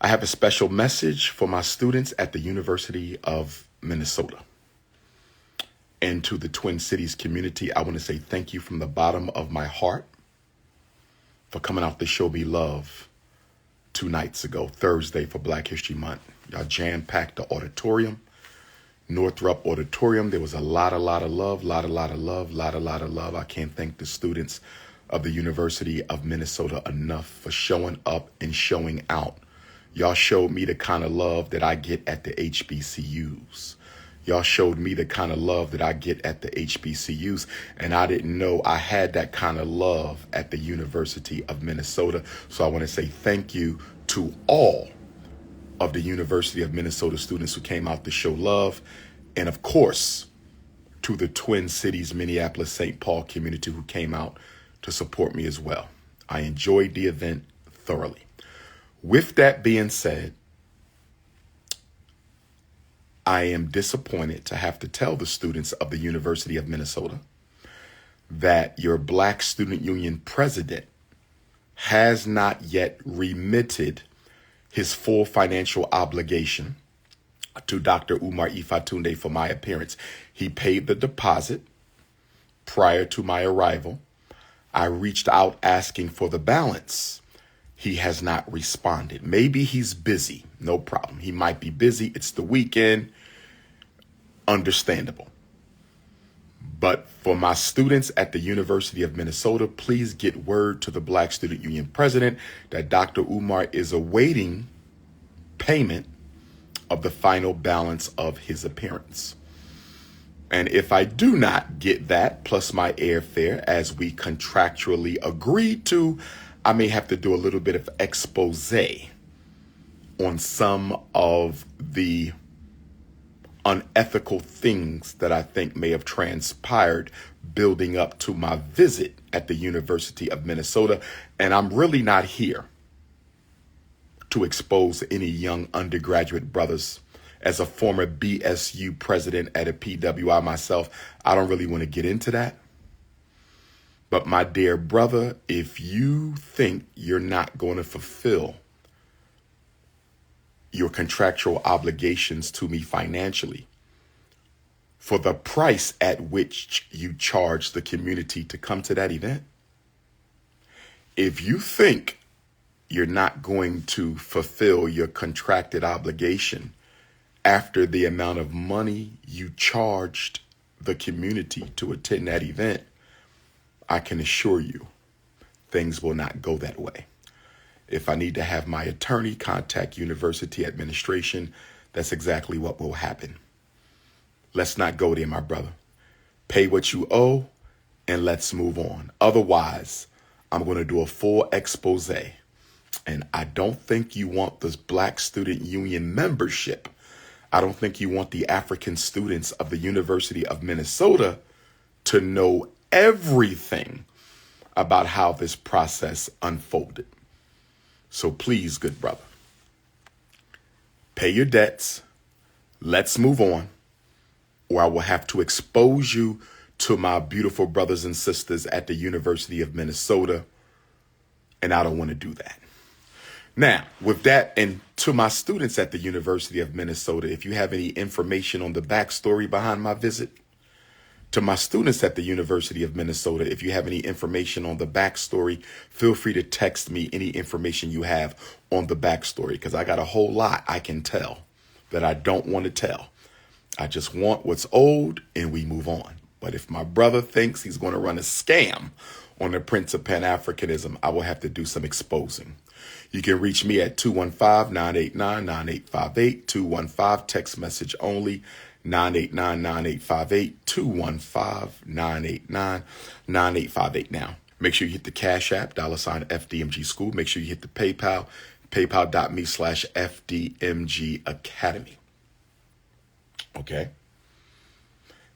I have a special message for my students at the University of Minnesota. And to the Twin Cities community, I want to say thank you from the bottom of my heart for coming out to show me love 2 nights ago, Thursday, for Black History Month. Y'all jam-packed the auditorium, Northrop Auditorium. There was a lot of love, lot of love. I can't thank the students of the University of Minnesota enough for showing up and showing out. Y'all showed me the kind of love that I get at the HBCUs. Y'all showed me the kind of love that I get at the HBCUs, and I didn't know I had that kind of love at the University of Minnesota. So I want to say thank you to all of the University of Minnesota students who came out to show love, and of course, to the Twin Cities, Minneapolis, St. Paul community who came out to support me as well. I enjoyed the event thoroughly. With that being said, I am disappointed to have to tell the students of the University of Minnesota that your Black Student Union president has not yet remitted his full financial obligation to Dr.UMAR Ifatunde for my appearance. He paid the deposit prior to my arrival. I reached out asking for the balance. He has not responded. Maybe he's busy. No problem. He might be busy. It's the weekend. Understandable. But for my students at the University of Minnesota, please get word to the Black Student Union president that Dr. Umar is awaiting payment of the final balance of his appearance. And if I do not get that, plus my airfare, as we contractually agreed to, I may have to do a little bit of expose on some of the unethical things that I think may have transpired building up to my visit at the University of Minnesota. And I'm really not here to expose any young undergraduate brothers. As a former BSU president at a PWI myself, I don't really want to get into that. But my dear brother, if you think you're not going to fulfill your contractual obligations to me financially for the price at which you charge the community to come to that event, if you think you're not going to fulfill your contracted obligation after the amount of money you charged the community to attend that event, I can assure you things will not go that way. If I need to have my attorney contact university administration, that's exactly what will happen. Let's not go there, my brother. Pay what you owe and let's move on. Otherwise, I'm going to do a full expose. And I don't think you want this Black Student Union membership. I don't think you want the African students of the University of Minnesota to know everything about how this process unfolded. So please, good brother, pay your debts. Let's move on, or I will have to expose you to my beautiful brothers and sisters at the University of Minnesota, and I don't want to do that. Now, with that, and to my students at the University of Minnesota, if you have any information on the backstory behind my visit, to my students at the University of Minnesota, if you have any information on the backstory, feel free to text me any information you have on the backstory, because I got a whole lot I can tell that I don't want to tell. I just want what's old and we move on. But if my brother thinks he's going to run a scam on the Prince of Pan-Africanism, I will have to do some exposing. You can reach me at 215-989-9858, 215 text message only, 989-9858, 215-989-9858. Now, make sure you hit the Cash App, $ FDMG School. Make sure you hit the PayPal, paypal.me/FDMG Academy. Okay.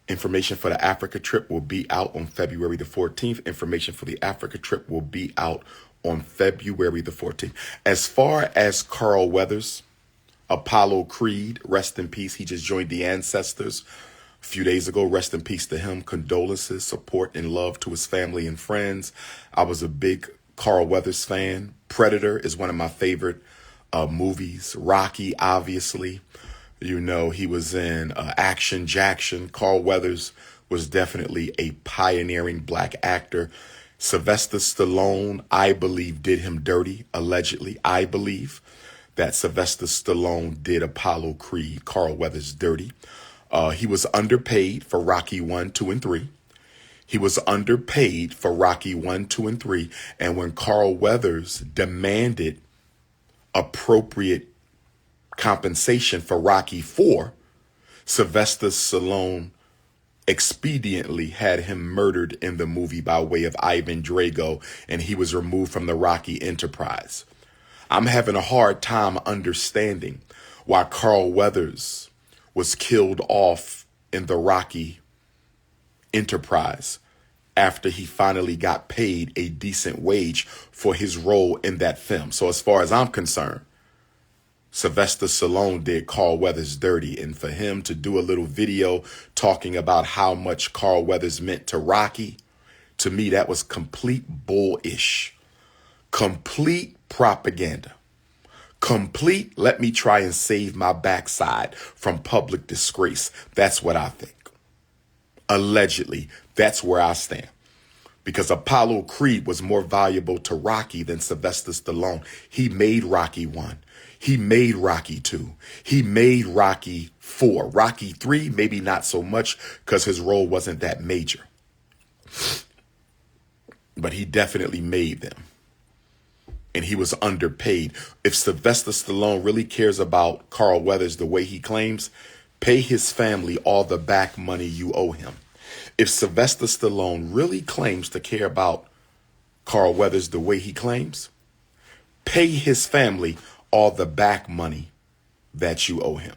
Information for the Africa trip will be out on February the 14th. Information for the Africa trip will be out on February the 14th. As far as Carl Weathers, Apollo Creed, rest in peace. He just joined the Ancestors a few days ago. Rest in peace to him. Condolences, support, and love to his family and friends. I was a big Carl Weathers fan. Predator is one of my favorite movies. Rocky, obviously. You know, he was in Action Jackson. Carl Weathers was definitely a pioneering black actor. Sylvester Stallone, I believe, did him dirty, allegedly. I believe that Sylvester Stallone did Apollo Creed, Carl Weathers, dirty. He was underpaid for Rocky 1, 2, and 3. He was underpaid for Rocky 1, 2, and 3. And when Carl Weathers demanded appropriate compensation for Rocky 4, Sylvester Stallone expediently had him murdered in the movie by way of Ivan Drago, and he was removed from the Rocky enterprise. I'm having a hard time understanding why Carl Weathers was killed off in the Rocky enterprise after he finally got paid a decent wage for his role in that film. So as far as I'm concerned, Sylvester Stallone did Carl Weathers dirty, and for him to do a little video talking about how much Carl Weathers meant to Rocky, to me, that was complete bullish, complete propaganda, complete let me try and save my backside from public disgrace. That's what I think. Allegedly, that's where I stand. Because Apollo Creed was more valuable to Rocky than Sylvester Stallone. He made Rocky 1. He made Rocky 2. He made Rocky 4. Rocky 3, maybe not so much because his role wasn't that major. But he definitely made them. And he was underpaid. If Sylvester Stallone really cares about Carl Weathers the way he claims, pay his family all the back money you owe him. If Sylvester Stallone really claims to care about Carl Weathers the way he claims, pay his family all the back money that you owe him.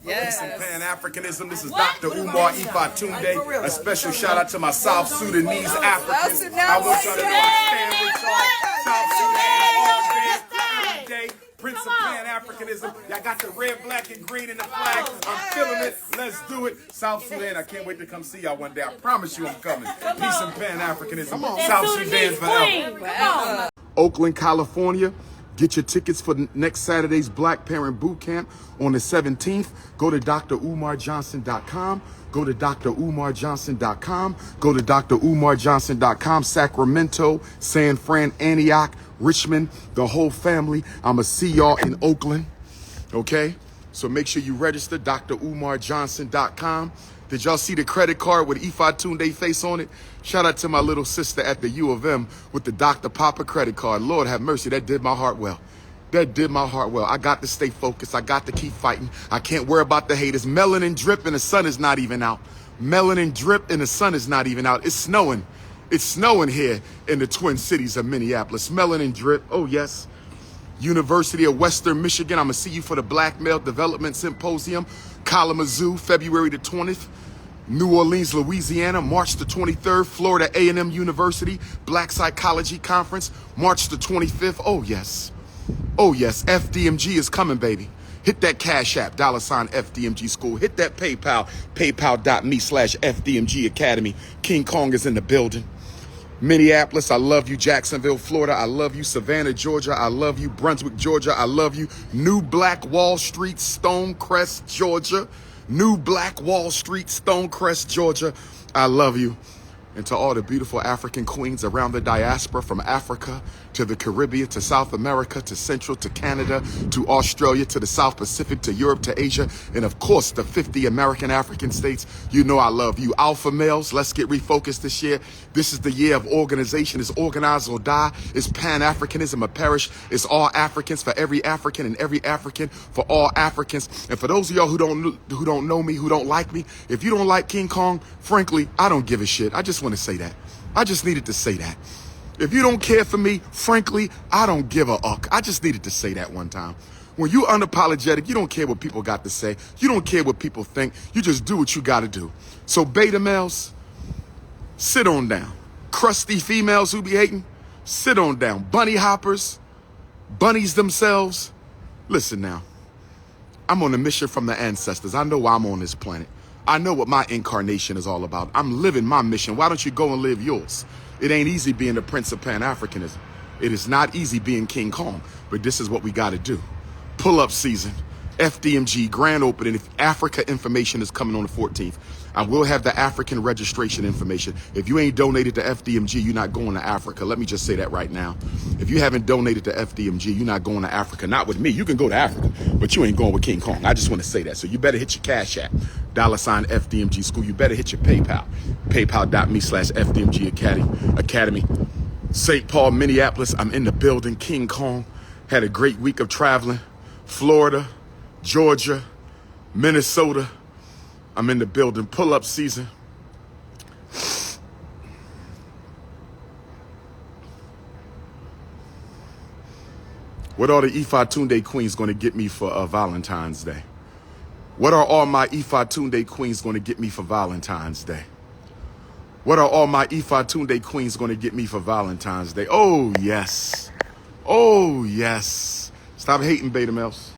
Yes. Pan-Africanism. This is DrUMAR Ifa. A special shout out to my South Sudanese Africans. I want y'all to know I stand with y'all. South Sudan all day. Prince of Pan-Africanism. Y'all got the red, black, and green in the flag. I'm feeling it. Let's do it. South Sudan, I can't wait to come see y'all one day. I promise you I'm coming. Peace and Pan-Africanism. South Sudan forever. Oakland, California. Get your tickets for next Saturday's Black Parent Boot Camp on the 17th. Go to DrUmarJohnson.com. Go to DrUmarJohnson.com. Go to DrUmarJohnson.com. Sacramento, San Fran, Antioch, Richmond, the whole family. I'm going to see y'all in Oakland. Okay? So make sure you register, DrUmarJohnson.com. Did y'all see the credit card with Ifa Tunde face on it? Shout out to my little sister at the U of M with the Dr.P.O.P.A credit card. Lord have mercy, that did my heart well. That did my heart well. I got to stay focused. I got to keep fighting. I can't worry about the haters. Melanin drip and the sun is not even out. Melanin drip and the sun is not even out. It's snowing. It's snowing here in the Twin Cities of Minneapolis. Melanin drip, oh yes. University of Western Michigan, I'm going to see you for the Black Male Development Symposium. Kalamazoo, February the 20th. New Orleans, Louisiana, March the 23rd. Florida A&M University, Black Psychology Conference, March the 25th. Oh, yes. Oh, yes. FDMG is coming, baby. Hit that Cash App, $ FDMG School. Hit that PayPal, paypal.me/FDMG Academy. King Kong is in the building. Minneapolis, I love you. Jacksonville, Florida, I love you. Savannah, Georgia, I love you. Brunswick, Georgia, I love you. New Black Wall Street, Stonecrest, Georgia. New Black Wall Street, Stonecrest, Georgia, I love you. And to all the beautiful African queens around the diaspora, from Africa to the Caribbean, to South America, to Central, to Canada, to Australia, to the South Pacific, to Europe, to Asia, and of course, the 50 American African states, you know I love you. Alpha males, let's get refocused this year. This is the year of organization. It's organize or die. It's Pan-Africanism or perish. It's all Africans for every African and every African for all Africans. And for those of y'all who don't know me, who don't like me, if you don't like King Kong, frankly, I don't give a shit. I just want to say that. I just needed to say that. If you don't care for me, frankly, I don't give a uck. I just needed to say that one time. When you unapologetic, you don't care what people got to say. You don't care what people think. You just do what you got to do. So beta males, sit on down. Crusty females who be hating, sit on down. Bunny hoppers, bunnies themselves. Listen now, I'm on a mission from the ancestors. I know why I'm on this planet. I know what my incarnation is all about. I'm living my mission. Why don't you go and live yours? It ain't easy being the Prince of Pan-Africanism. It is not easy being King Kong, but this is what we got to do. Pull-up season, FDMG, grand opening. If Africa information is coming on the 14th, I will have the African registration information. If you ain't donated to FDMG, you're not going to Africa. Let me just say that right now. If you haven't donated to FDMG, you're not going to Africa. Not with me. You can go to Africa, but you ain't going with King Kong. I just want to say that. So you better hit your Cash App, $ FDMG School. You better hit your PayPal, paypal.me/FDMG Academy. St. Paul, Minneapolis, I'm in the building. King Kong. Had a great week of traveling. Florida, Georgia, Minnesota. I'm in the building. Pull-up season. What are the Ifa Tunde queens going to get me for Valentine's Day? What are all my Ifa Tunde queens going to get me for Valentine's Day? What are all my Ifa Tunde queens going to get me for Valentine's Day? Oh, yes. Oh, yes. Stop hating, beta males.